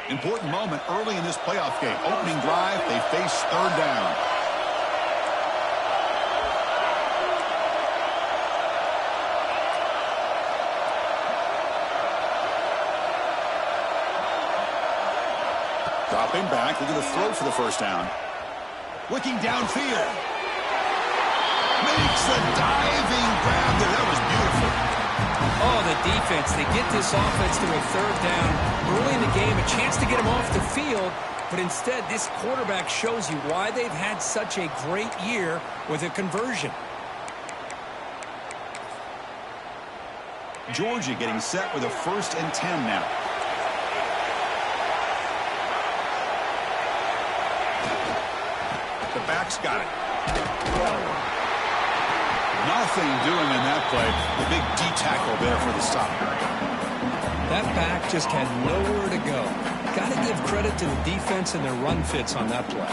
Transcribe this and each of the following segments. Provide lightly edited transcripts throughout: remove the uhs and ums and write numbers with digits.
Important moment early in this playoff game. Opening drive, they face third down. Dropping back, looking to throw for the first down. Looking downfield. Makes a diving grab there. That was beautiful. Oh, the defense. They get this offense to a third down early in the game. A chance to get them off the field. But instead, this quarterback shows you why they've had such a great year with a conversion. Georgia getting set with a 1st and 10 now. The back's got it. Nothing doing in that play. The big D-tackle there for the stop. That back just had nowhere to go. Got to give credit to the defense and their run fits on that play.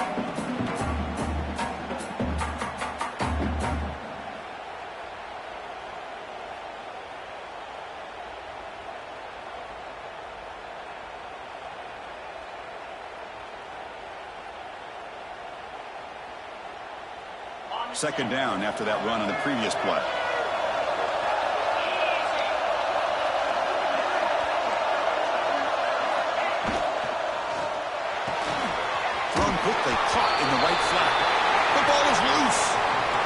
Second down after that run on the previous play. Thrown quickly, caught in the right flat. The ball is loose.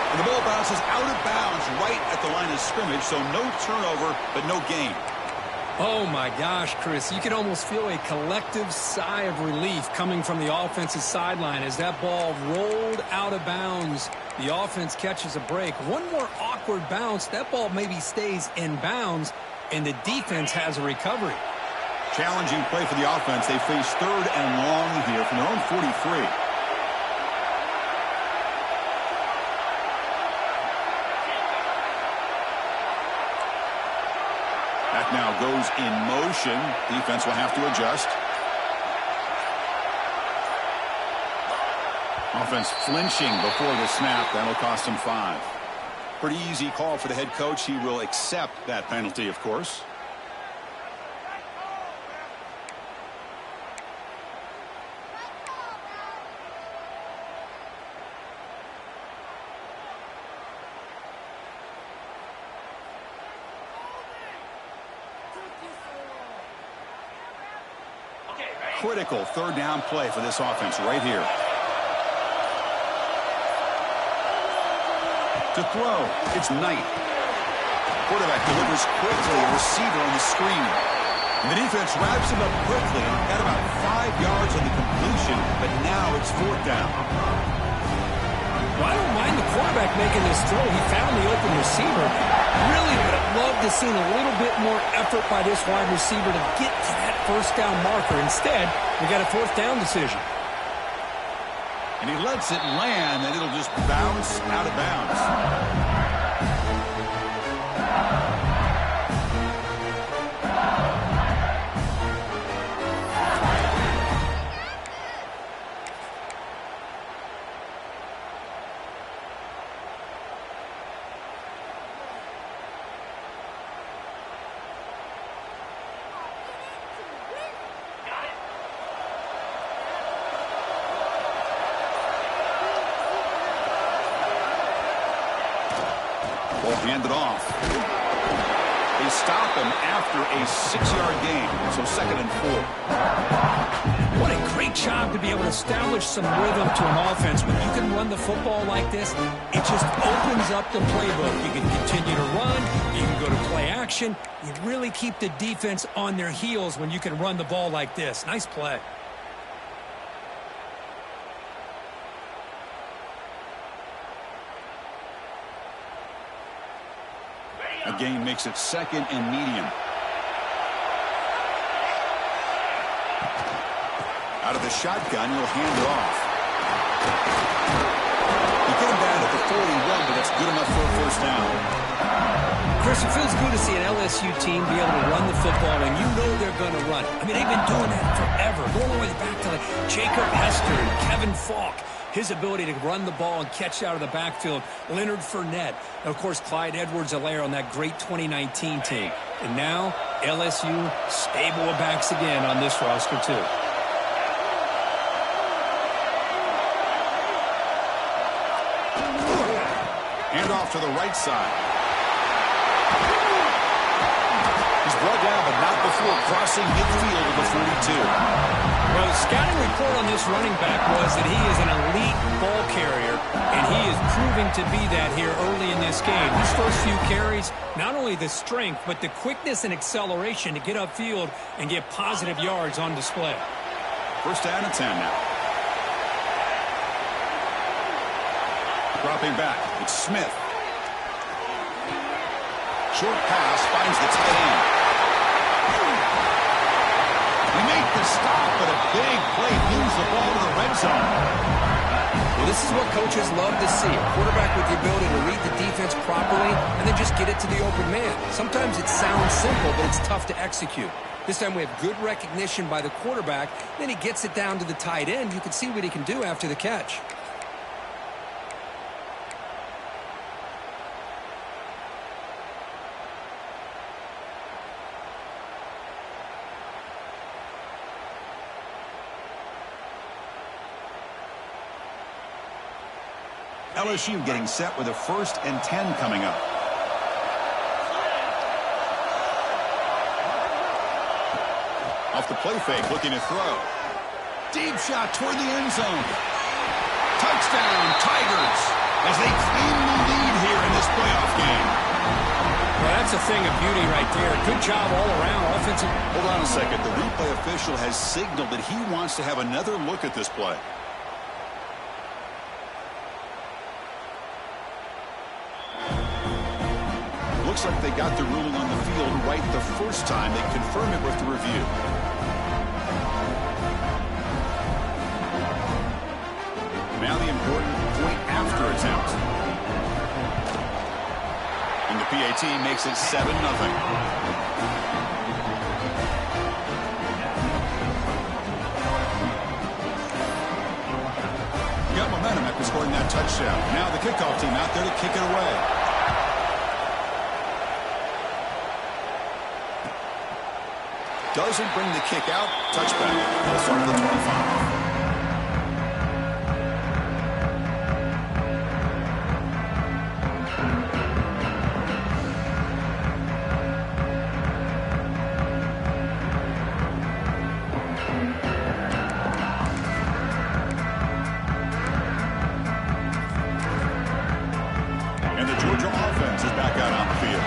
And the ball bounces out of bounds right at the line of scrimmage, so no turnover, but no gain. Oh, my gosh, Chris. You can almost feel a collective sigh of relief coming from the offensive sideline as that ball rolled out of bounds. The offense catches a break. One more awkward bounce. That ball maybe stays in bounds, and the defense has a recovery. Challenging play for the offense. They face third and long here from their own 43. That now goes in motion. Defense will have to adjust. Offense flinching before the snap. That'll cost him 5. Pretty easy call for the head coach. He will accept that penalty, of course. Critical third down play for this offense right here. To throw, it's Knight. Quarterback delivers quickly, a receiver on the screen. And the defense wraps him up quickly. Got about 5 yards on the completion, but now it's 4th down. Well, I don't mind the quarterback making this throw. He found the open receiver. Really would have loved to see a little bit more effort by this wide receiver to get to that first down marker. Instead, we got a 4th down decision. And he lets it land, and it'll just bounce out of bounds. Hand it off. They stop him after a 6-yard gain, so 2nd and 4. What a great job to be able to establish some rhythm to an offense. When you can run the football like this, it just opens up the playbook. You can continue to run. You can go to play action. You really keep the defense on their heels when you can run the ball like this. Nice play. A gain makes it 2nd and medium. Out of the shotgun, he'll hand it off. You get him down at the 41, but that's good enough for a 1st down. Chris, it feels good to see an LSU team be able to run the football, and you know they're going to run. I mean, they've been doing that forever, going all the way back to like Jacob Hester and Kevin Falk. His ability to run the ball and catch out of the backfield. Leonard Fournette. And, of course, Clyde Edwards-Helaire on that great 2019 team. And now, LSU stable of backs again on this roster, too. Hand off to the right side. He's brought down, but not before crossing midfield of the 42. Well, the scouting report on this running back was that he is an elite ball carrier, and he is proving to be that here early in this game. These first few carries, not only the strength, but the quickness and acceleration to get upfield and get positive yards on display. First down and 10 now. Dropping back, it's Smith. Short pass finds the tight end. He made the stop, but a big play moves the ball to the red zone. Well, this is what coaches love to see. A quarterback with the ability to read the defense properly and then just get it to the open man. Sometimes it sounds simple, but it's tough to execute. This time we have good recognition by the quarterback. Then he gets it down to the tight end. You can see what he can do after the catch. LSU getting set with a 1st and 10 coming up. Off the play fake, looking to throw. Deep shot toward the end zone. Touchdown, Tigers, as they claim the lead here in this playoff game. Well, that's a thing of beauty right there. Good job all around. Offensive. Hold on a second. The replay official has signaled that he wants to have another look at this play. Looks like they got the ruling on the field right the first time. They confirm it with the review. Now the important point after attempt. And the PAT makes it 7-0. Got momentum after scoring that touchdown. Now the kickoff team out there to kick it away. Doesn't bring the kick out. Touchback. They'll start at the 25. And the Georgia offense is back out on the field.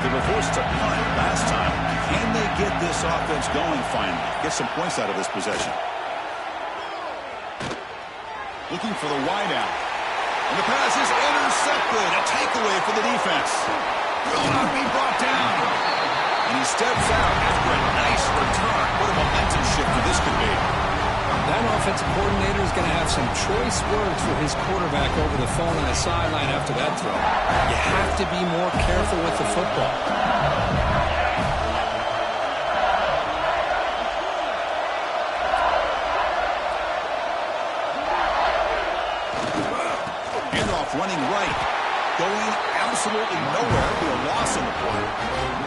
They were forced to punt last time. Can they get this offense going finally? Get some points out of this possession. Looking for the wideout. And the pass is intercepted. A takeaway for the defense. Will not be brought down. And he steps out after a nice return. What a momentum shifter this could be. That offensive coordinator is going to have some choice words for his quarterback over the phone on the sideline after that throw. You have to be more careful with the football. Running right, going absolutely nowhere, be a loss on the play.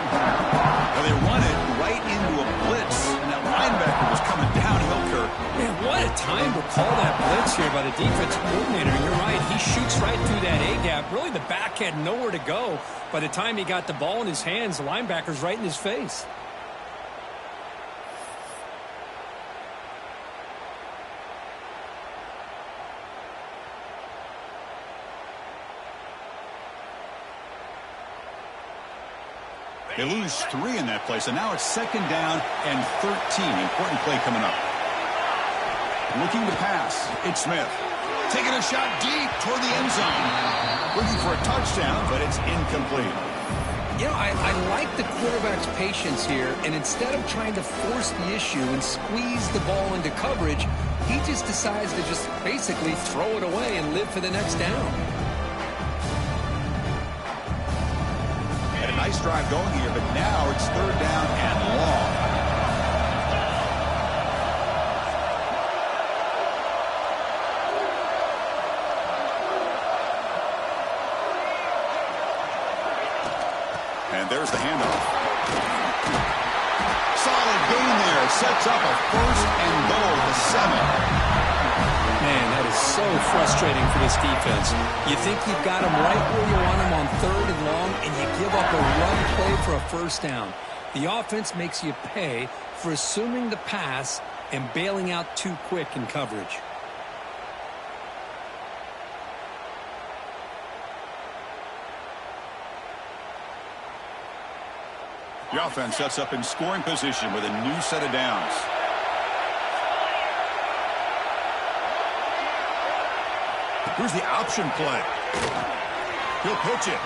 Well, they run it right into a blitz, and that linebacker was coming downhill, Kurt. Man, what a time to call that blitz here by the defensive coordinator. You're right, he shoots right through that A-gap. Really, the back had nowhere to go. By the time he got the ball in his hands, the linebacker's right in his face. They lose 3 in that place, and now it's 2nd down and 13. Important play coming up. Looking to pass. It's Smith. Taking a shot deep toward the end zone. Looking for a touchdown, but it's incomplete. You know, I like the quarterback's patience here, and instead of trying to force the issue and squeeze the ball into coverage, he just decides to just basically throw it away and live for the next down. Nice drive going here, but now it's 3rd down and long. And there's the handoff. Solid gain there. Sets up a 1st and goal to 7. Man, that is so frustrating for this defense. You think you've got them right where you want them on 3rd and long, and you give up a run play for a first down. The offense makes you pay for assuming the pass and bailing out too quick in coverage. The offense sets up in scoring position with a new set of downs. Here's the option play. He'll pitch it.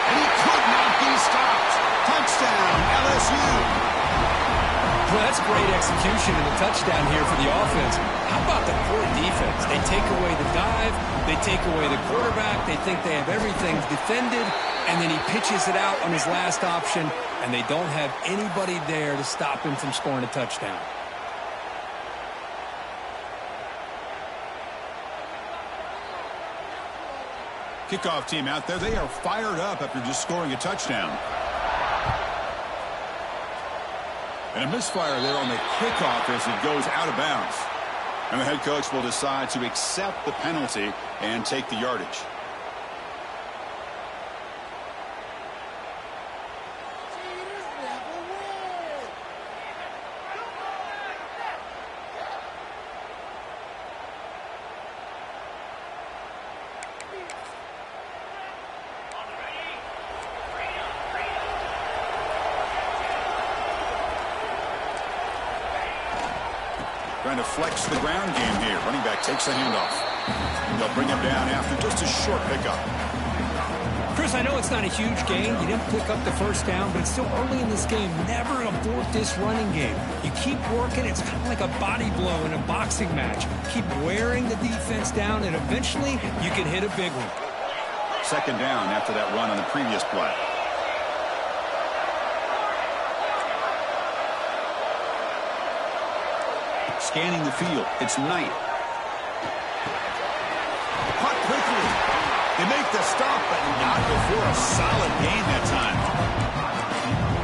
And he could not be stopped. Touchdown, LSU. Well, that's great execution and a touchdown here for the offense. How about the poor defense? They take away the dive. They take away the quarterback. They think they have everything defended. And then he pitches it out on his last option, and they don't have anybody there to stop him from scoring a touchdown. Kickoff team out there. They are fired up after just scoring a touchdown. And a misfire there on the kickoff as it goes out of bounds. And the head coach will decide to accept the penalty and take the yardage. Trying to flex the ground game here. Running back takes the handoff. And they'll bring him down after just a short pickup. Chris, I know it's not a huge gain. You didn't pick up the first down, but it's still early in this game. Never abort this running game. You keep working. It's kind of like a body blow in a boxing match. Keep wearing the defense down, and eventually you can hit a big one. Second down after that run on the previous play. Scanning the field. It's Knight. Caught quickly. They make the stop, but not before a solid gain that time.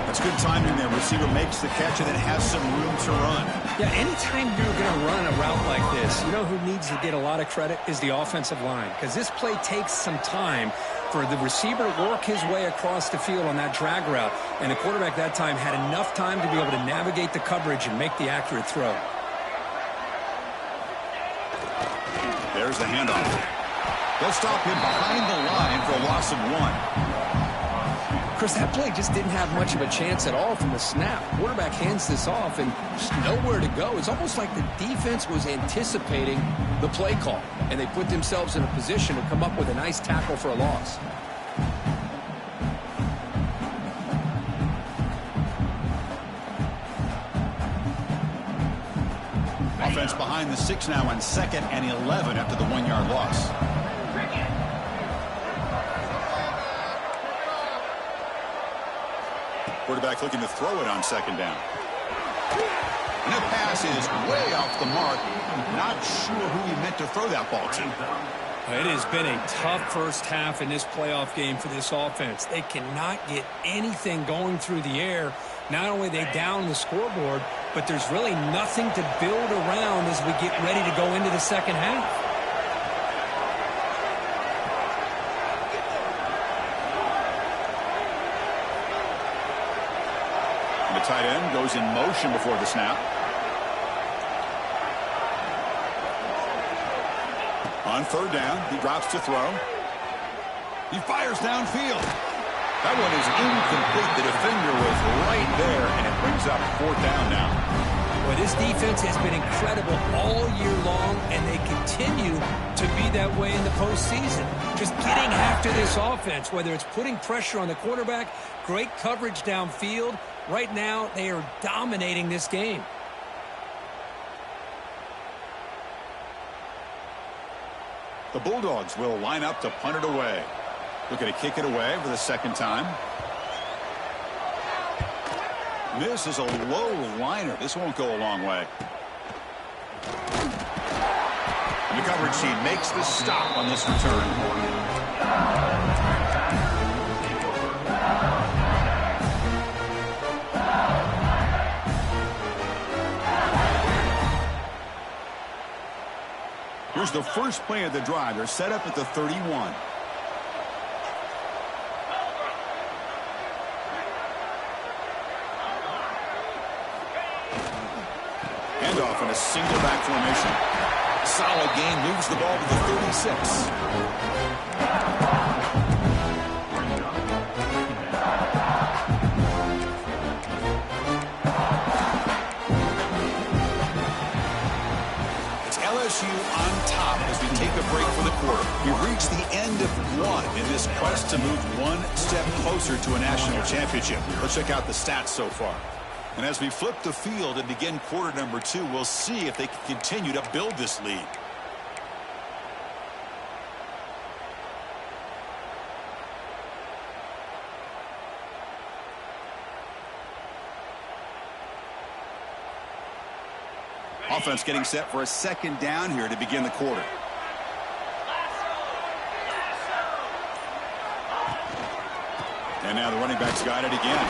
That's good timing there. Receiver makes the catch and then has some room to run. Yeah, anytime you're going to run a route like this, you know who needs to get a lot of credit is the offensive line. Because this play takes some time for the receiver to work his way across the field on that drag route. And the quarterback that time had enough time to be able to navigate the coverage and make the accurate throw. There's the handoff. They'll stop him behind the line for a loss of 1. Chris, that play just didn't have much of a chance at all from the snap. Quarterback hands this off and just nowhere to go. It's almost like the defense was anticipating the play call, and they put themselves in a position to come up with a nice tackle for a loss. Offense behind the 6 now on 2nd and 11 after the 1-yard loss. Quarterback looking to throw it on 2nd down. And that pass is way off the mark. Not sure who he meant to throw that ball to. It has been a tough first half in this playoff game for this offense. They cannot get anything going through the air. Not only are they down the scoreboard, but there's really nothing to build around as we get ready to go into the second half. And the tight end goes in motion before the snap. On 3rd down, he drops to throw. He fires downfield. That one is incomplete. The defender was right there, and it brings up 4th down now. Well, this defense has been incredible all year long, and they continue to be that way in the postseason. Just getting after this offense, whether it's putting pressure on the quarterback, great coverage downfield. Right now, they are dominating this game. The Bulldogs will line up to punt it away. Looking to kick it away for the 2nd time. This is a low liner. This won't go a long way. And the coverage team makes the stop on this return. Here's the first play of the drive. They're set up at the 31. Handoff in a single back formation. Solid gain, moves the ball to the 36. It's LSU on top as we take a break for the quarter. We've reached the end of one in this quest to move one step closer to a national championship. Let's check out the stats so far. And as we flip the field and begin quarter number 2, we'll see if they can continue to build this lead. Offense getting set for a second down here to begin the quarter. And now the running back's got it again.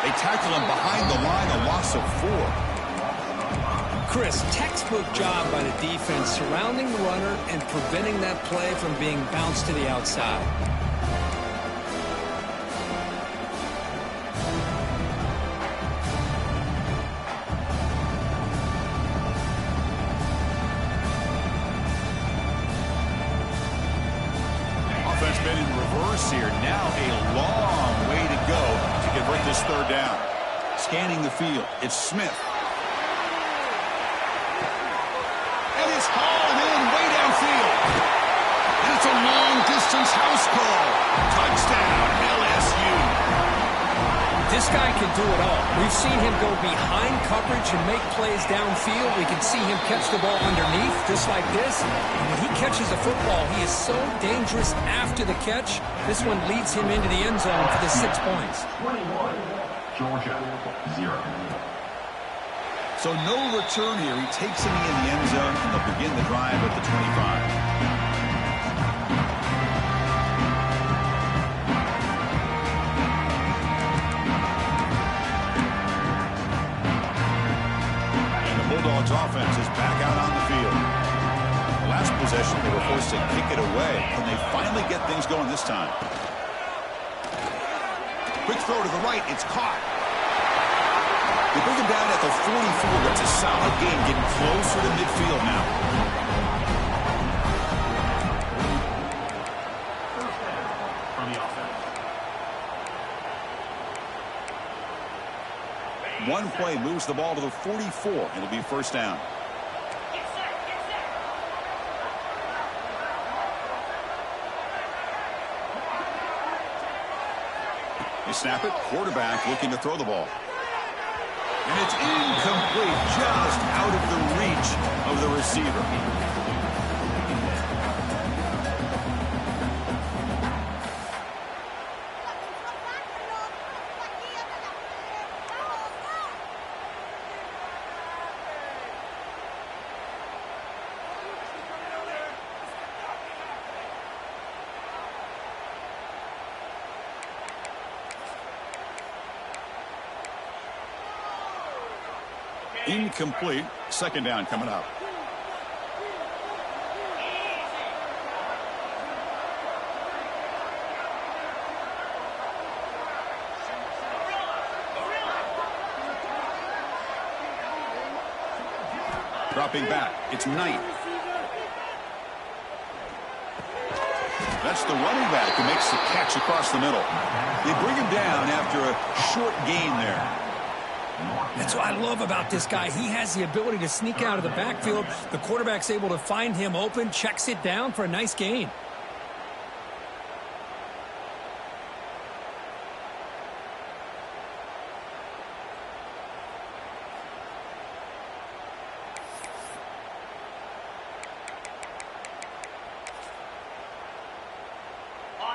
They tackle him behind the line, a loss of 4. Chris, textbook job by the defense surrounding the runner and preventing that play from being bounced to the outside. Offense been in reverse here. Now a long way to go to convert this third down. Scanning the field, it's Smith. And it's hauling in way downfield. And it's a long-distance house call. Touchdown, LSU. This guy can do it all. We've seen him go behind coverage and make plays downfield. We can see him catch the ball underneath, just like this. And when he catches a football, he is so dangerous after the catch. This one leads him into the end zone for the 6 points. 21, Georgia, 0. So no return here. He takes him in the end zone, and they'll begin the drive at the 25. Bulldogs offense is back out on the field. The last possession, they were forced to kick it away, and they finally get things going this time. Quick throw to the right. It's caught. They bring him down at the 44. That's a solid game, getting closer to midfield now. First down from the offense. One play moves the ball to the 44. It'll be first down. They snap it. Quarterback looking to throw the ball. And it's incomplete, just out of the reach of the receiver. Incomplete. Second down coming up. Dropping back. It's Knight. That's the running back who makes the catch across the middle. They bring him down after a short gain there. That's what I love about this guy. He has the ability to sneak out of the backfield. The quarterback's able to find him open, checks it down for a nice gain.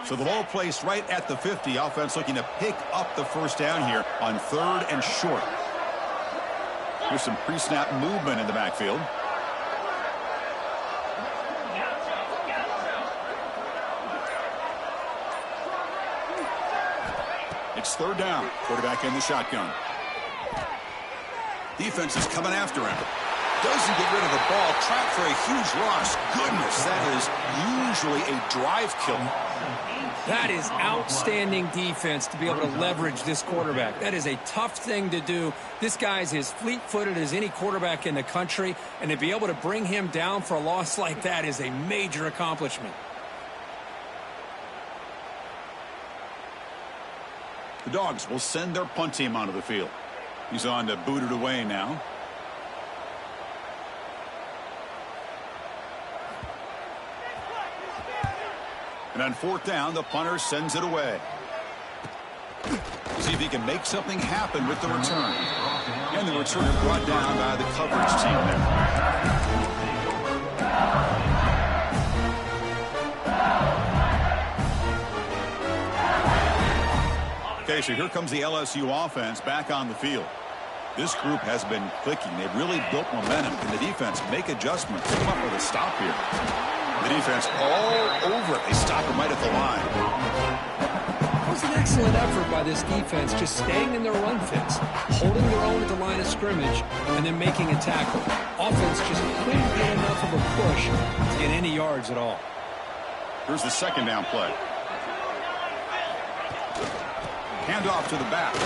So the ball placed right at the 50. Offense looking to pick up the first down here on third and short. Here's some pre-snap movement in the backfield. It's third down. Quarterback in the shotgun. Defense is coming after him. Doesn't get rid of the ball. Trapped for a huge loss. Goodness, that is usually a drive killer. That is outstanding defense to be able to leverage this quarterback. That is a tough thing to do. This guy's as fleet-footed as any quarterback in the country, and to be able to bring him down for a loss like that is a major accomplishment. The Dogs will send their punt team onto the field. He's on to boot it away now. And on fourth down, the punter sends it away. See if he can make something happen with the return. And the return brought down by the coverage team there. Okay, so here comes the LSU offense back on the field. This group has been clicking. They've really built momentum. Can the defense make adjustments to come up with a stop here? The defense all over it. They stop him right at the line. It was an excellent effort by this defense, just staying in their run fits, holding their own at the line of scrimmage, and then making a tackle. Offense just couldn't get enough of a push to get any yards at all. Here's the second down play. Handoff to the back.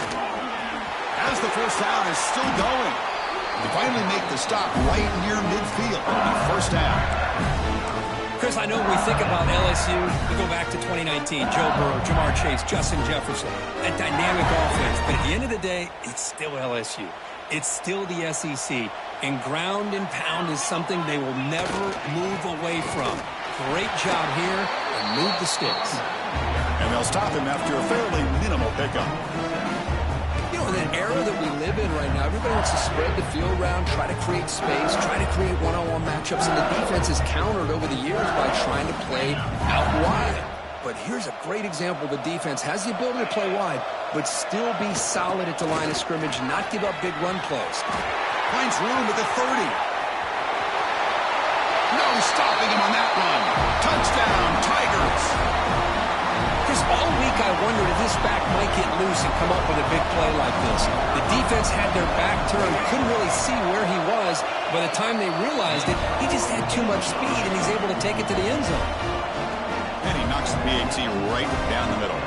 As the first down is still going. They finally make the stop right near midfield. First down. Chris, I know when we think about LSU, we go back to 2019, Joe Burrow, Jamar Chase, Justin Jefferson, that dynamic offense. But at the end of the day, it's still LSU. It's still the SEC. And ground and pound is something they will never move away from. Great job here, and move the sticks. And they'll stop him after a fairly minimal pickup. You know, in an era that we live in right now, everybody wants to spread the field around, try to create space, try to create one-on-one matchups, and the defense has countered over the years by trying to play out wide. But here's a great example. The defense has the ability to play wide, but still be solid at the line of scrimmage, not give up big run plays. Finds room at the 30. No stopping him on that one. Touchdown, Tigers. All week I wondered if this back might get loose and come up with a big play like this. The defense had their back turned, couldn't really see where he was. By the time they realized it, he just had too much speed, and he's able to take it to the end zone. And he knocks the PAT right down the middle.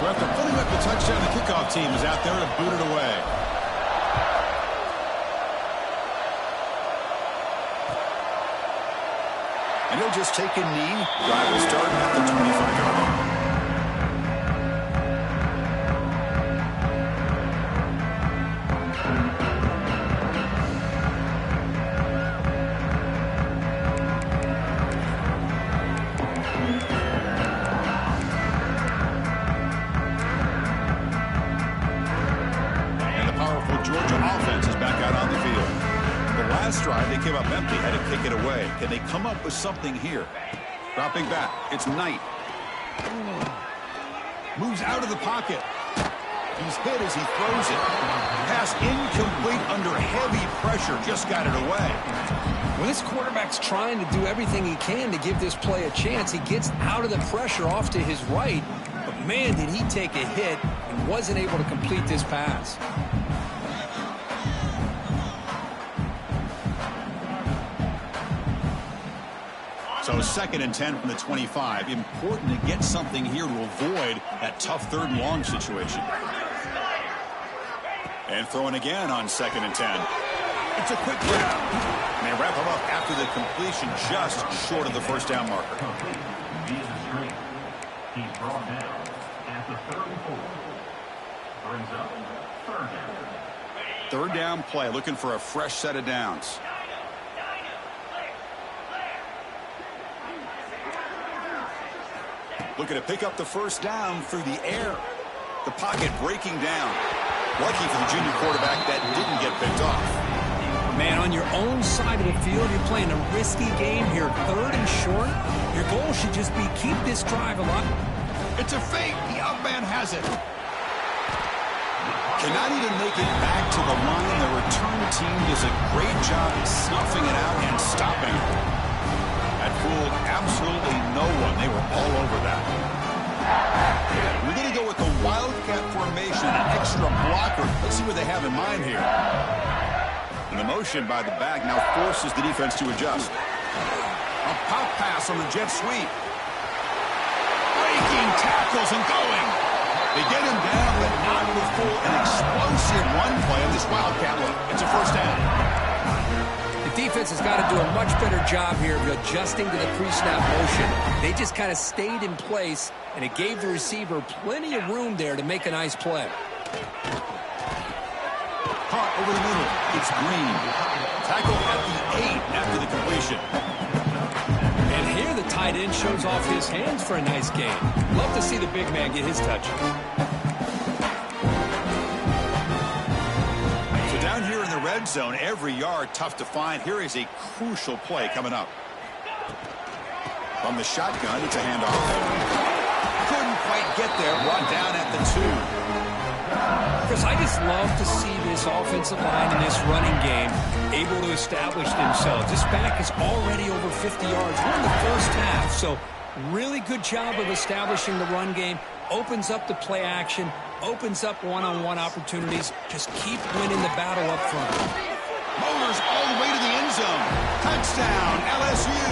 So after putting up the touchdown, the kickoff team is out there to boot it away. And he'll just take a knee. Drive will start at the 25-yard line. And the powerful Georgia offense is back out on the field. Last drive, they came up empty, had to kick it away. Can they come up with something here? Dropping back, it's Knight. Moves out of the pocket. He's hit as he throws it. Pass incomplete under heavy pressure, just got it away. When this quarterback's trying to do everything he can to give this play a chance, he gets out of the pressure off to his right. But man, did he take a hit and wasn't able to complete this pass. So 2nd and 10 from the 25. Important to get something here to avoid that tough 3rd and long situation. And throwing again on 2nd and 10. It's a quick grab. And they wrap him up after the completion just short of the first down marker. He's brought down at the 3rd and 4. Brings up 3rd down. 3rd down play, looking for a fresh set of downs. Looking to pick up the first down through the air. The pocket breaking down. Lucky for the junior quarterback that didn't get picked off. Man, on your own side of the field, you're playing a risky game here. 3rd and short. Your goal should just be keep this drive alive. It's a fake. The out man has it. Cannot even make it back to the line. The return team does a great job snuffing it out and stopping it. That fooled absolutely no one. They were all over that. We're going to go with the Wildcat formation, an extra blocker. Let's see what they have in mind here. And the motion by the back now forces the defense to adjust. A pop pass on the jet sweep. Breaking tackles and going. They get him down, but not before an explosive run play on this Wildcat look. It's a first down. The defense has got to do a much better job here of adjusting to the pre-snap motion. They just kind of stayed in place, and it gave the receiver plenty of room there to make a nice play. Caught over the middle. It's Green. Tackle at the 8 after the completion. And here the tight end shows off his hands for a nice gain. Love to see the big man get his touches. So down here in the red zone, every yard tough to find. Here is a crucial play coming up. From the shotgun, it's a handoff. Couldn't quite get there. Brought down at the 2. Chris, I just love to see this offensive line in this running game able to establish themselves. This back is already over 50 yards. We're in the first half, so really good job of establishing the run game. Opens up the play action, opens up one-on-one opportunities. Just keep winning the battle up front. Motors all the way to the end zone. Touchdown, LSU.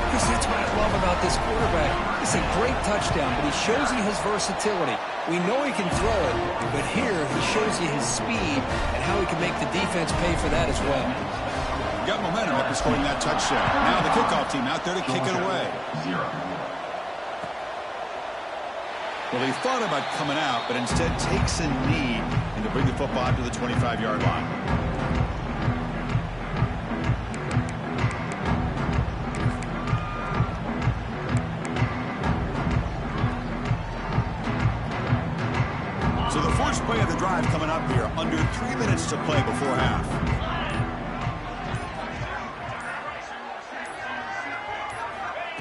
Chris, that's what I love about this quarterback. It's a great touchdown, but he shows you his versatility. We know he can throw it, but here he shows you his speed and how he can make the defense pay for that as well. Got momentum after scoring that touchdown. Now the kickoff team out there to kick it away. Well, he thought about coming out, but instead takes a knee and to bring the football out to the 25-yard line. So the first play of the drive coming up here. Under 3 minutes to play before half.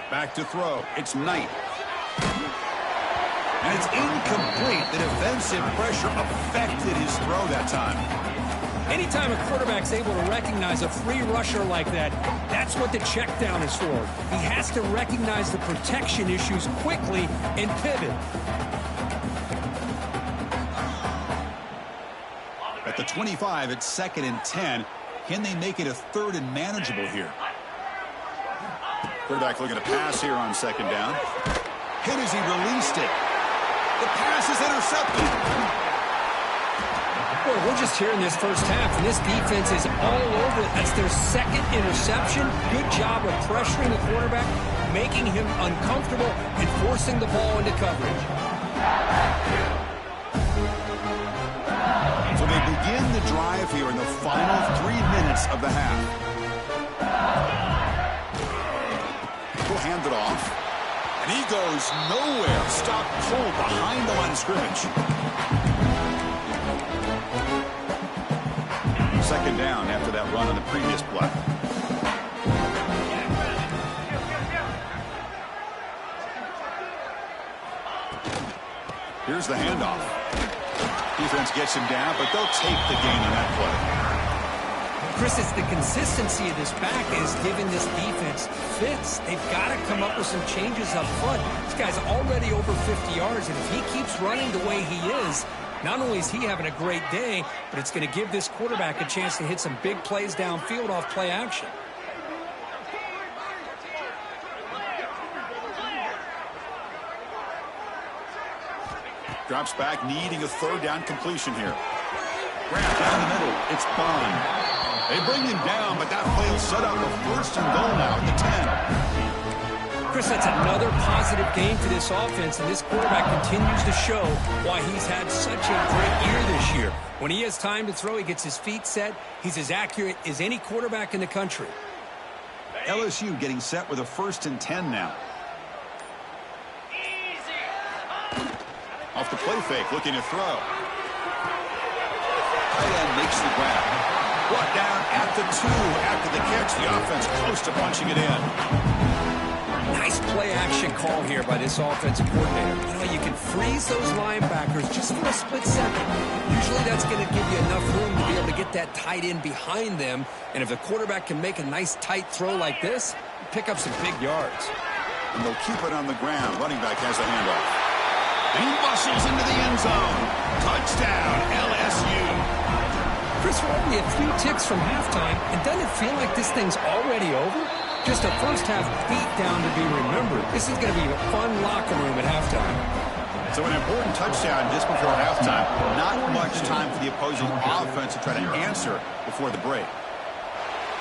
Back to throw. It's Knight. And it's incomplete. The defensive pressure affected his throw that time. Anytime a quarterback's able to recognize a free rusher like that, that's what the check down is for. He has to recognize the protection issues quickly and pivot. At the 25, it's 2nd and 10. Can they make it a 3rd and manageable here? Quarterback looking to pass here on 2nd down. Hit as he released it. The pass is intercepted. Well, we're just here in this first half, and this defense is all over it. That's their 2nd interception. Good job of pressuring the quarterback, making him uncomfortable, and forcing the ball into coverage. So they begin the drive here in the final 3 minutes of the half. He'll hand it off. And he goes nowhere. Stopped cold behind the line of scrimmage. 2nd down after that run on the previous play. Here's the handoff. Defense gets him down, but they'll take the gain on that play. Chris, it's the consistency of this back is giving this defense fits. They've got to come up with some changes up front. This guy's already over 50 yards, and if he keeps running the way he is, not only is he having a great day, but it's going to give this quarterback a chance to hit some big plays downfield off play action. Drops back, needing a 3rd down completion here. Grab down the middle. It's Bond. They bring him down, but that play will set up a 1st and goal now at the 10. Chris, that's another positive game for this offense, and this quarterback continues to show why he's had such a great year this year. When he has time to throw, he gets his feet set. He's as accurate as any quarterback in the country. LSU getting set with a 1st and 10 now. Off the play fake, looking to throw. Tight end makes the grab. Brought down at the 2 after the catch. The offense close to punching it in. Nice play action call here by this offensive coordinator. You know, you can freeze those linebackers just for a split second. Usually that's going to give you enough room to be able to get that tight end behind them. And if the quarterback can make a nice tight throw like this, pick up some big yards. And they'll keep it on the ground. Running back has the handoff. He muscles into the end zone. Touchdown, LSU. Chris, we're only a few ticks from halftime, and doesn't it feel like this thing's already over? Just a first-half beatdown to be remembered. This is going to be a fun locker room at halftime. So an important touchdown just before halftime. Not much time for the opposing offense to try to answer before the break.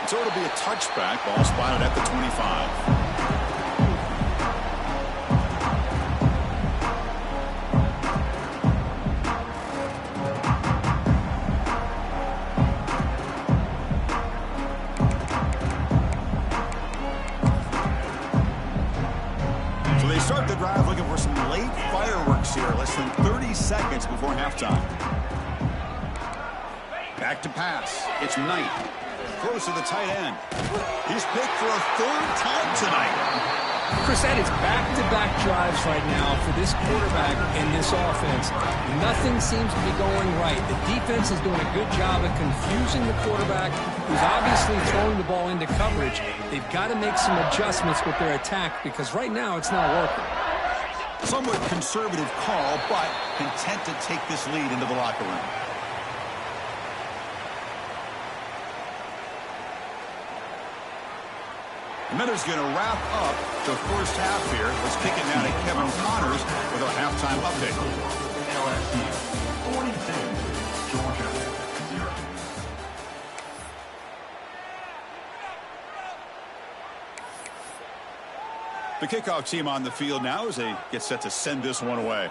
So it'll be a touchback. Ball spotted at the 25. Start the drive looking for some late fireworks here. Less than 30 seconds before halftime. Back to pass. It's Knight. Throws to the tight end. He's picked for a third time tonight. Chris, that is back-to-back drives right now for this quarterback and this offense. Nothing seems to be going right. The defense is doing a good job of confusing the quarterback, who's obviously throwing the ball into coverage. They've got to make some adjustments with their attack because right now it's not working. Somewhat conservative call, but content to take this lead into the locker room. And that is going to wrap up the first half here. Let's kick it now to Kevin Connors with our halftime update. LSU 42, Georgia 0. The kickoff team on the field now as they get set to send this one away.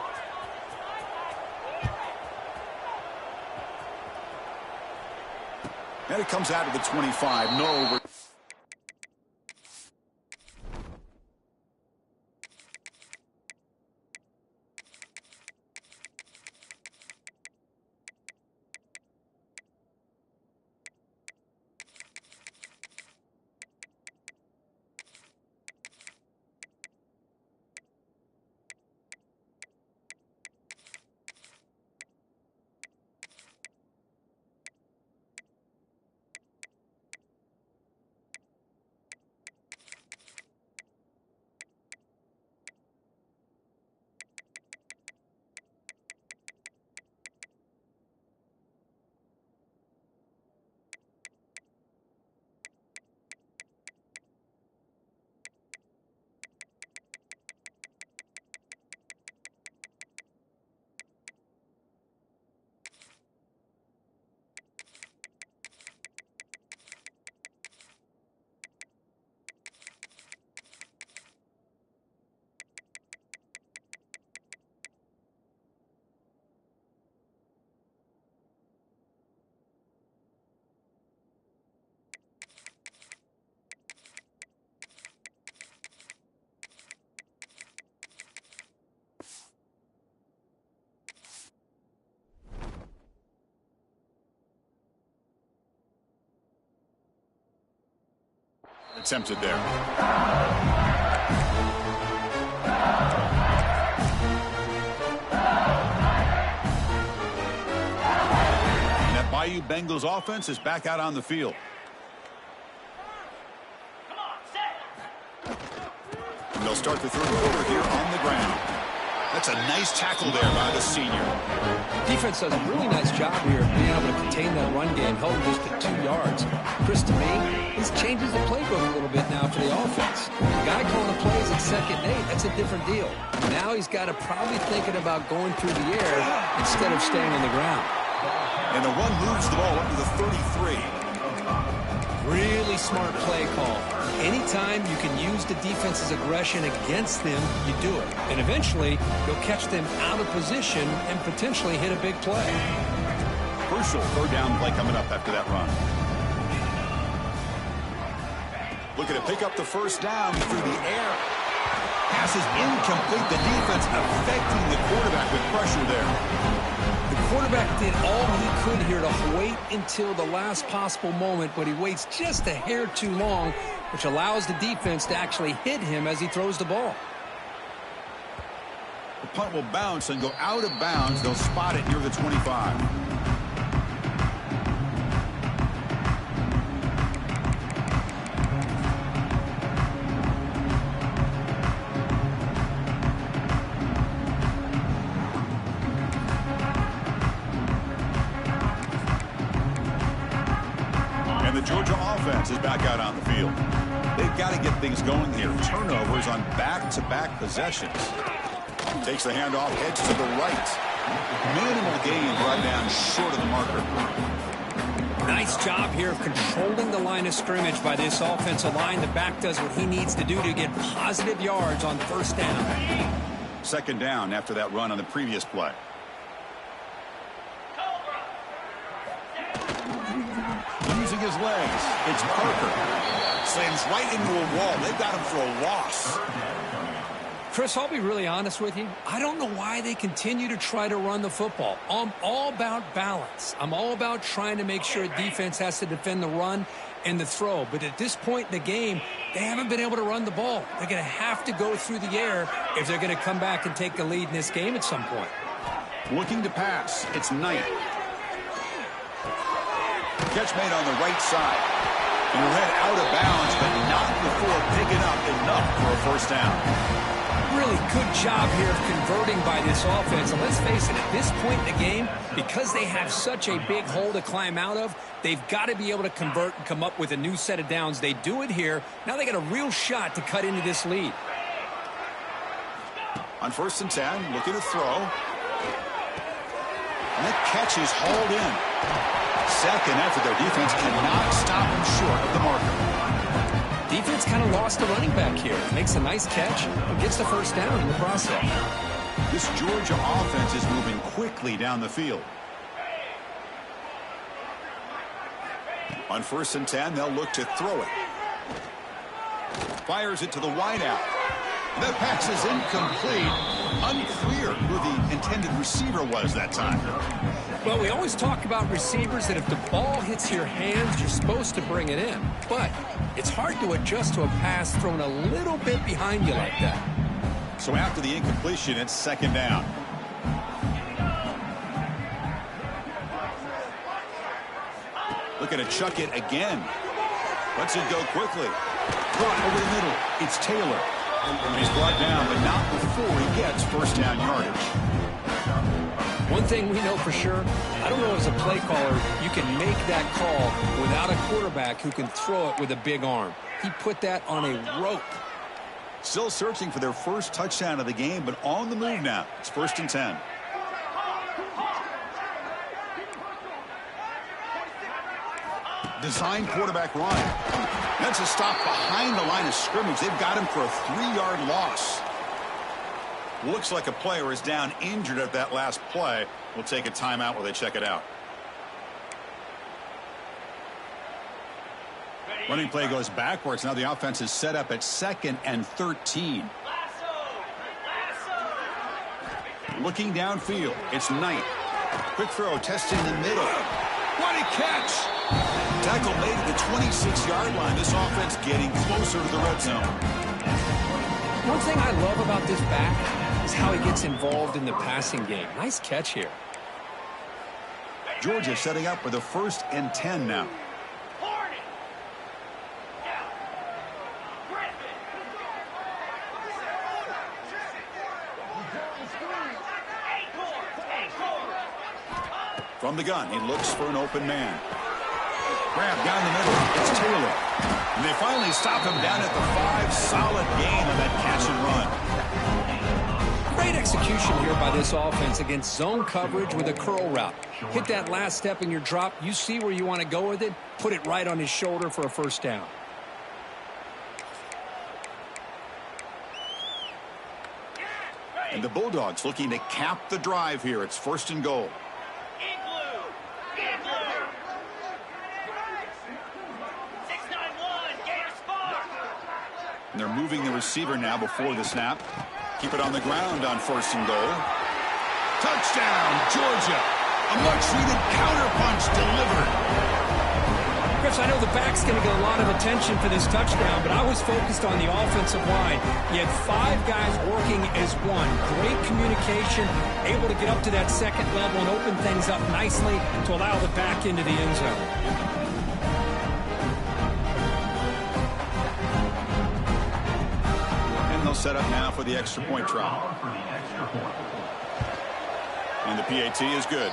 And it comes out of the 25. No over. Attempted there. And that Bayou Bengals offense is back out on the field. And they'll start the third quarter here on the ground. That's a nice tackle there by the senior. Defense does a really nice job here of being able to contain that run game, held just to 2 yards. Chris, to me, this changes the playbook a little bit now for the offense. The guy calling the plays at 2nd and 8, that's a different deal. Now he's got to probably thinking about going through the air instead of staying on the ground. And the run moves the ball up to the 33. Really smart play call. Anytime you can use the defense's aggression against them, you do it. And eventually, you'll catch them out of position and potentially hit a big play. Crucial third down play coming up after that run. Looking to pick up the first down through the air. Pass is incomplete. The defense affecting the quarterback with pressure there. The quarterback did all he could here to wait until the last possible moment, but he waits just a hair too long, which allows the defense to actually hit him as he throws the ball. The punt will bounce and go out of bounds. They'll spot it near the 25. Georgia offense is back out on the field. They've got to get things going here. Turnovers on back-to-back possessions. Takes the handoff, heads to the right. Minimal gain brought down short of the marker. Nice job here of controlling the line of scrimmage by this offensive line. The back does what he needs to do to get positive yards on first down. Second down after that run on the previous play. Using his legs, it's Parker. Slams right into a wall. They've got him for a loss. Chris, I'll be really honest with you. I don't know why they continue to try to run the football. I'm all about balance. I'm all about trying to make sure defense has to defend the run and the throw. But at this point in the game, they haven't been able to run the ball. They're going to have to go through the air if they're going to come back and take the lead in this game at some point. Looking to pass. It's Knight. Catch made on the right side. He'll head out of bounds, but not before picking up enough for a first down. Really good job here of converting by this offense. And let's face it, at this point in the game, because they have such a big hole to climb out of, they've got to be able to convert and come up with a new set of downs. They do it here. Now they got a real shot to cut into this lead. On 1st and 10, looking to throw. And that catch is hauled in. Second effort, their defense cannot stop him short of the marker. Defense kind of lost the running back here. Makes a nice catch and gets the first down in the process. This Georgia offense is moving quickly down the field. On 1st and 10, they'll look to throw it. Fires it to the wideout. The pass is incomplete. Unclear who the intended receiver was that time. Well, we always talk about receivers that if the ball hits your hands, you're supposed to bring it in. But it's hard to adjust to a pass thrown a little bit behind you like that. So after the incompletion, it's second down. Looking to chuck it again. Lets it go quickly. Brought over the middle. It's Taylor. And he's brought down, but not before he gets first down yardage. One thing we know for sure, I don't know as a play caller, you can make that call without a quarterback who can throw it with a big arm. He put that on a rope. Still searching for their first touchdown of the game, but on the move now. It's 1st and 10. Design quarterback run. That's a stop behind the line of scrimmage. They've got him for a 3-yard loss. Looks like a player is down injured at that last play. We'll take a timeout while they check it out. Running play goes backwards. Now the offense is set up at 2nd and 13. Looking downfield. It's Knight. Quick throw, testing the middle. What a catch! Tackle made at the 26-yard line. This offense getting closer to the red zone. One thing I love about this back is how he gets involved in the passing game. Nice catch here. Georgia setting up with a 1st and 10 now. From the gun, he looks for an open man. Grab down the middle. It's Taylor. And they finally stop him down at the 5. Solid gain on that catch and run. Great execution here by this offense against zone coverage with a curl route. Hit that last step in your drop. You see where you want to go with it. Put it right on his shoulder for a first down. And the Bulldogs looking to cap the drive here. It's 1st and goal. And they're moving the receiver now before the snap. Keep it on the ground on 1st and goal. Touchdown, Georgia. A much-needed counterpunch delivered. Chris, I know the back's going to get a lot of attention for this touchdown, but I was focused on the offensive line. You had 5 guys working as one. Great communication, able to get up to that 2nd level and open things up nicely to allow the back into the end zone. Set up now for the extra point try. And the PAT is good.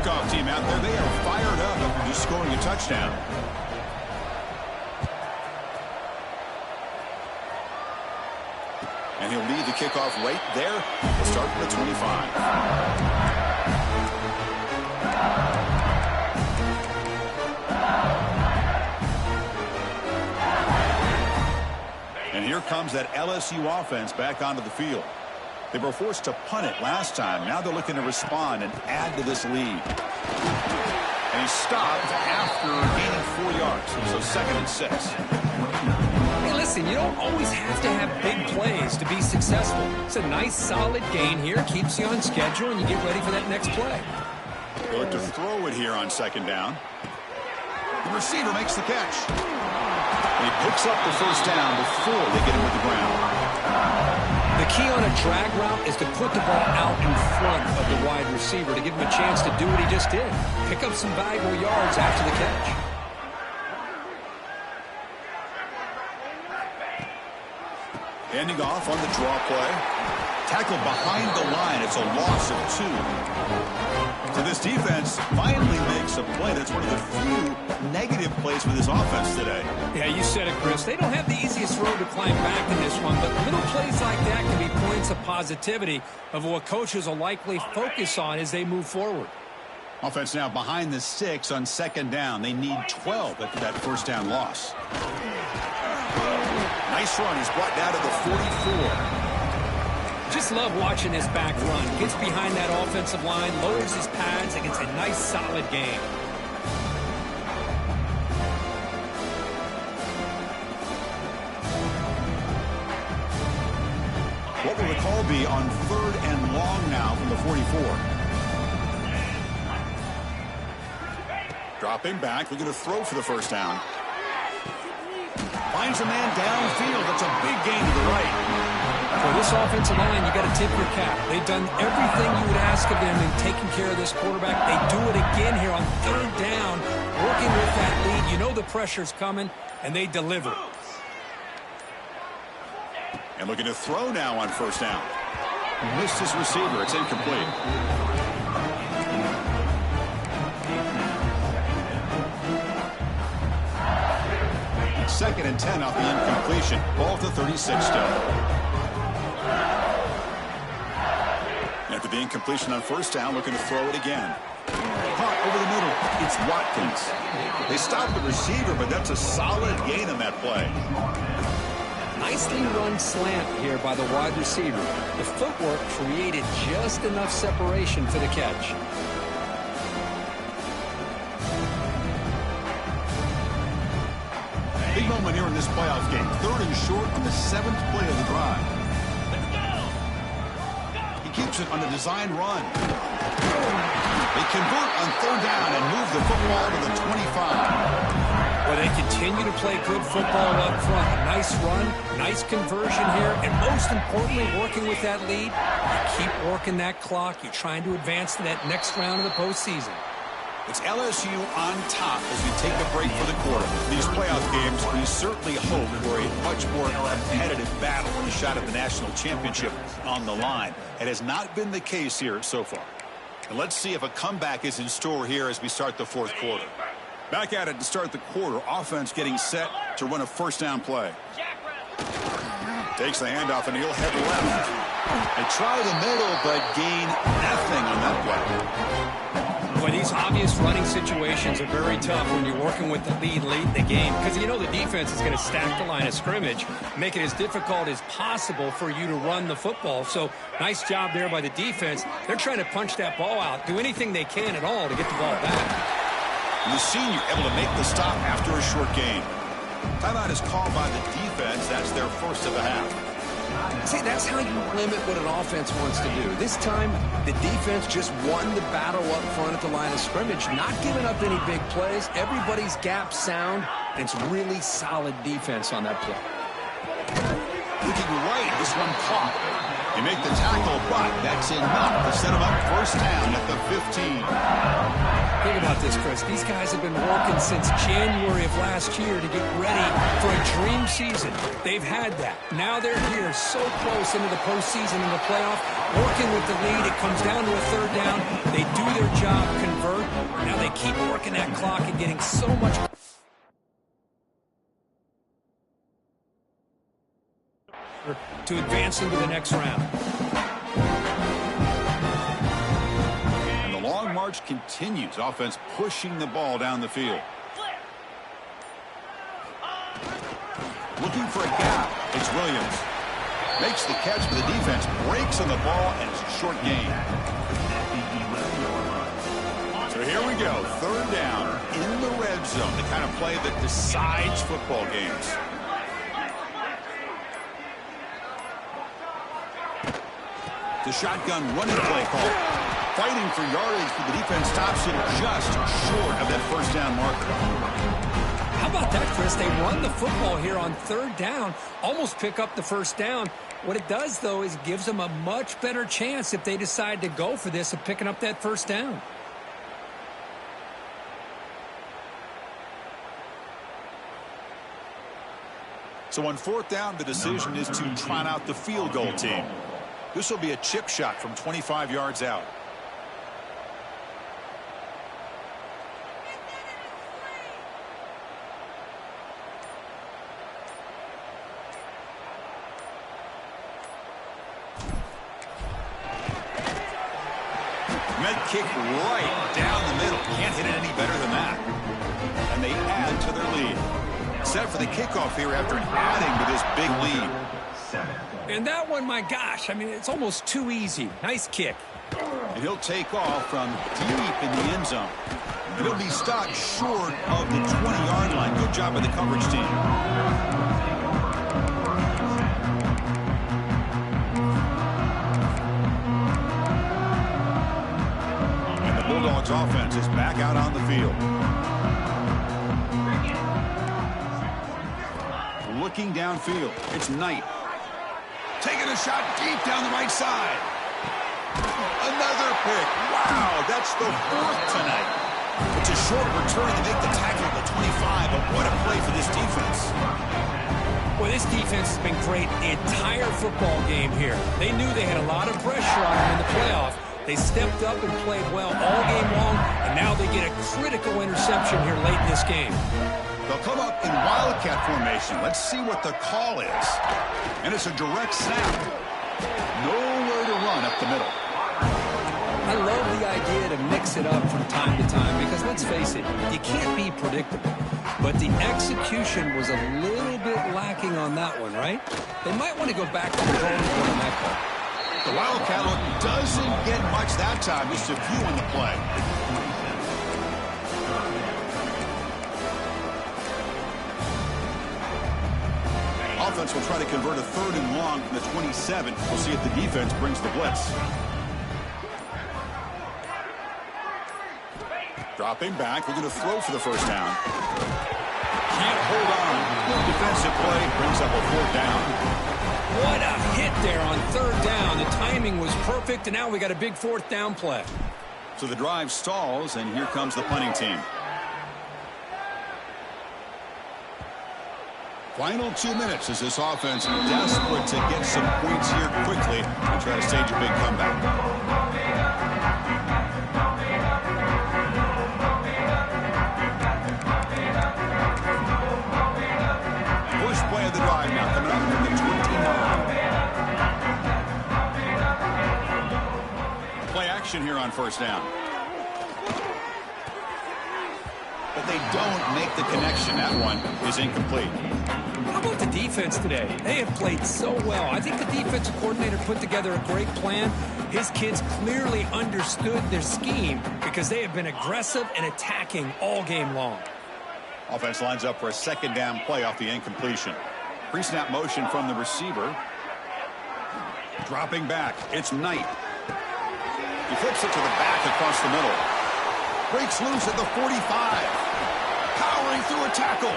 kickoff team out there. They are fired up after just scoring a touchdown. And he'll lead the kickoff right there. We'll start from the 25. And here comes that LSU offense back onto the field. They were forced to punt it last time. Now they're looking to respond and add to this lead. And he stopped after gaining 4 yards. So 2nd and 6. Hey, listen, you don't always have to have big plays to be successful. It's a nice, solid gain here. Keeps you on schedule, and you get ready for that next play. They look to throw it here on 2nd down. The receiver makes the catch. And he picks up the first down before they get him to the ground. The key on a drag route is to put the ball out in front of the wide receiver to give him a chance to do what he just did. Pick up some valuable yards after the catch. Handing off on the draw play. Tackled behind the line. It's a loss of 2. So this defense finally makes a play. That's one of the few negative plays for this offense today. Yeah, you said it, Chris. They don't have the easiest road to climb back in this one, but little plays like that can be points of positivity of what coaches will likely focus on as they move forward. Offense now behind the 6 on 2nd down. They need 12 after that first down loss. Nice run. He's brought down to the 44. Just love watching this back run. Gets behind that offensive line, lowers his pads, and gets a nice, solid gain. What will the call be on 3rd and long now from the 44? Dropping back, looking to throw for the first down. Finds a man downfield. That's a big gain to the right. For this offensive line, you got to tip your cap. They've done everything you would ask of them in taking care of this quarterback. They do it again here on 3rd down, working with that lead. You know the pressure's coming, and they deliver. And looking to throw now on 1st down. Missed his receiver. It's incomplete. Second and 10 off the incompletion. Ball to 36 still. After the incompletion on 1st down, looking to throw it again. Caught over the middle. It's Watkins. They stopped the receiver, but that's a solid gain on that play. Nicely run slant here by the wide receiver. The footwork created just enough separation for the catch. Big moment here in this playoff game. 3rd and short on the 7th play of the drive. He keeps it on a design run. They convert on 3rd down and move the football to the 25. Well, they continue to play good football up front. A nice run, nice conversion here, and most importantly, working with that lead. You keep working that clock. You're trying to advance to that next round of the postseason. It's LSU on top as we take a break for the quarter. These playoff games, we certainly hope for a much more competitive battle with a shot at the national championship on the line. It has not been the case here so far. And let's see if a comeback is in store here as we start the 4th quarter. Back at it to start the quarter. Offense getting set to run a 1st down play. Takes the handoff and he'll head left. They try the middle but gain nothing on that play. Boy, these obvious running situations are very tough when you're working with the lead late in the game because you know the defense is going to stack the line of scrimmage, make it as difficult as possible for you to run the football. So nice job there by the defense. They're trying to punch that ball out, do anything they can at all to get the ball back. And the senior able to make the stop after a short gain. Timeout is called by the defense. That's their first of the half. See, that's how you limit what an offense wants to do. This time, the defense just won the battle up front at the line of scrimmage, not giving up any big plays. Everybody's gap sound, and it's really solid defense on that play. Looking right, this one caught. You make the tackle, but that's enough to set him up first down at the 15. Think about this, Chris. These guys have been working since January of last year to get ready for a dream season. They've had that. Now they're here so close into the postseason and the playoff, working with the lead. It comes down to a third down. They do their job, convert. Now they keep working that clock and getting so much to advance into the next round. And the long march continues. Offense pushing the ball down the field. Looking for a gap. It's Williams. Makes the catch, but the defense breaks on the ball, and it's a short gain. So here we go. Third down in the red zone. The kind of play that decides football games. The shotgun running play call. Fighting for yardage, but the defense stops him just short of that first down marker. How about that, Chris? They run the football here on third down, almost pick up the first down. What it does, though, is gives them a much better chance if they decide to go for this of picking up that first down. So on fourth down, the decision is to trot out the field goal team. This will be a chip shot from 25 yards out. Med kick right down the middle. Can't hit it any better than that. And they add to their lead. Set for the kickoff here after adding to this big lead. And that one, my gosh, I mean, it's almost too easy. Nice kick. And he'll take off from deep in the end zone. And he'll be stopped short of the 20-yard line. Good job by the coverage team. And the Bulldogs offense is back out on the field. Looking downfield, it's Knight. Taking a shot deep down the right side. Another pick. Wow, that's the fourth tonight. It's a short return. They make the tackle at the 25, but what a play for this defense. Well, this defense has been great the entire football game here. They knew they had a lot of pressure on them in the playoff. They stepped up and played well all game long, and now they get a critical interception here late in this game. They'll come up in Wildcat formation. Let's see what the call is. And it's a direct snap. Nowhere to run up the middle. I love the idea to mix it up from time to time because, let's face it, you can't be predictable. But the execution was a little bit lacking on that one, right? They might want to go back to the drawing board on that call. The Wildcat look doesn't get much that time. Just a few in the play. Offense will try to convert a third and long from the 27. We'll see if the defense brings the blitz. Dropping back, looking to throw for the first down. Can't hold on. Defensive play brings up a fourth down. What a hit there on third down. The timing was perfect, and now we got a big fourth down play. So the drive stalls, and here comes the punting team. Final 2 minutes as this offense desperate to get some points here quickly and try to stage a big comeback. First play of the drive now coming up from the 29. Play action here on first down. But they don't make the connection. That one is incomplete. How about the defense today? They have played so well. I think the defensive coordinator put together a great plan. His kids clearly understood their scheme because they have been aggressive and attacking all game long. Offense lines up for a second down play off the incompletion. Pre-snap motion from the receiver. Dropping back. It's Knight. He flips it to the back across the middle. Breaks loose at the 45. Powering through a tackle.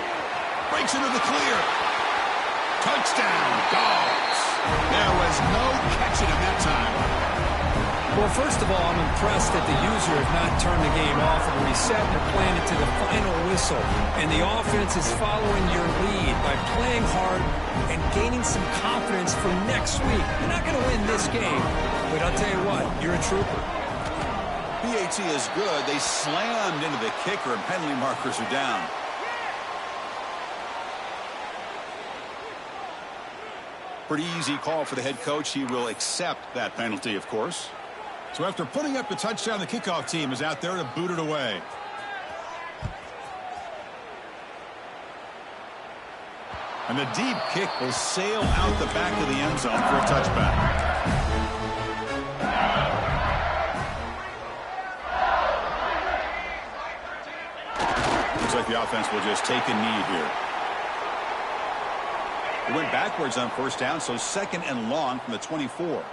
Breaks into the clear. Touchdown, Dogs. There was no catching him that time. Well, first of all, I'm impressed that the user has not turned the game off and reset their plan into the final whistle. And the offense is following your lead by playing hard and gaining some confidence for next week. You're not going to win this game, but I'll tell you what, you're a trooper. PAT is good. They slammed into the kicker, and penalty markers are down. Pretty easy call for the head coach. He will accept that penalty, of course. So after putting up the touchdown, the kickoff team is out there to boot it away. And the deep kick will sail out the back of the end zone for a touchback. Looks like the offense will just take a knee here. It went backwards on first down, so 2nd and long from the 24.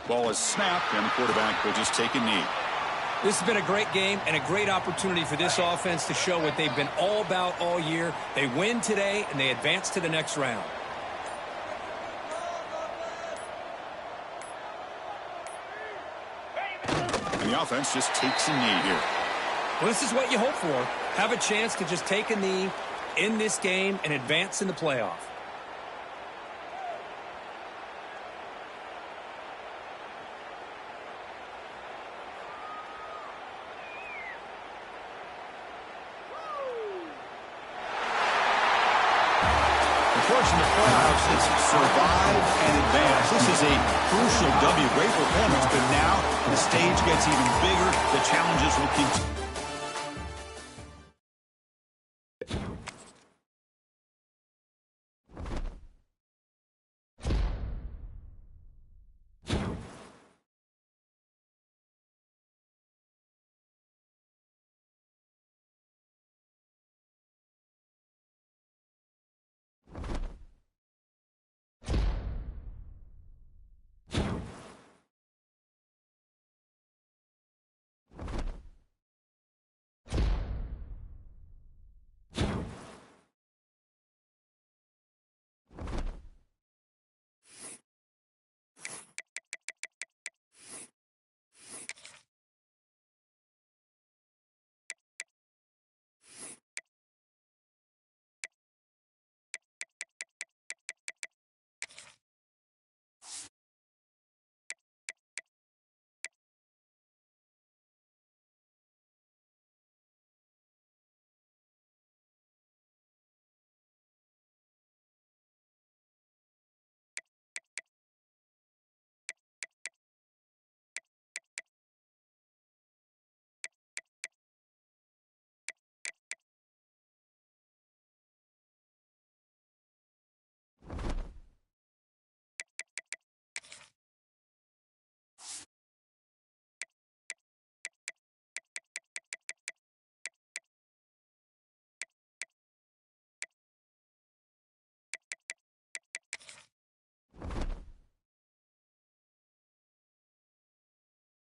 Ball is snapped, and the quarterback will just take a knee. This has been a great game and a great opportunity for this offense to show what they've been all about all year. They win today, and they advance to the next round. And the offense just takes a knee here. Well, this is what you hope for. Have a chance to just take a knee in this game and advance in the playoff. Fortune the playoffs is survive and advance. This is a crucial W. Great performance, but now the stage gets even bigger. The challenges will continue.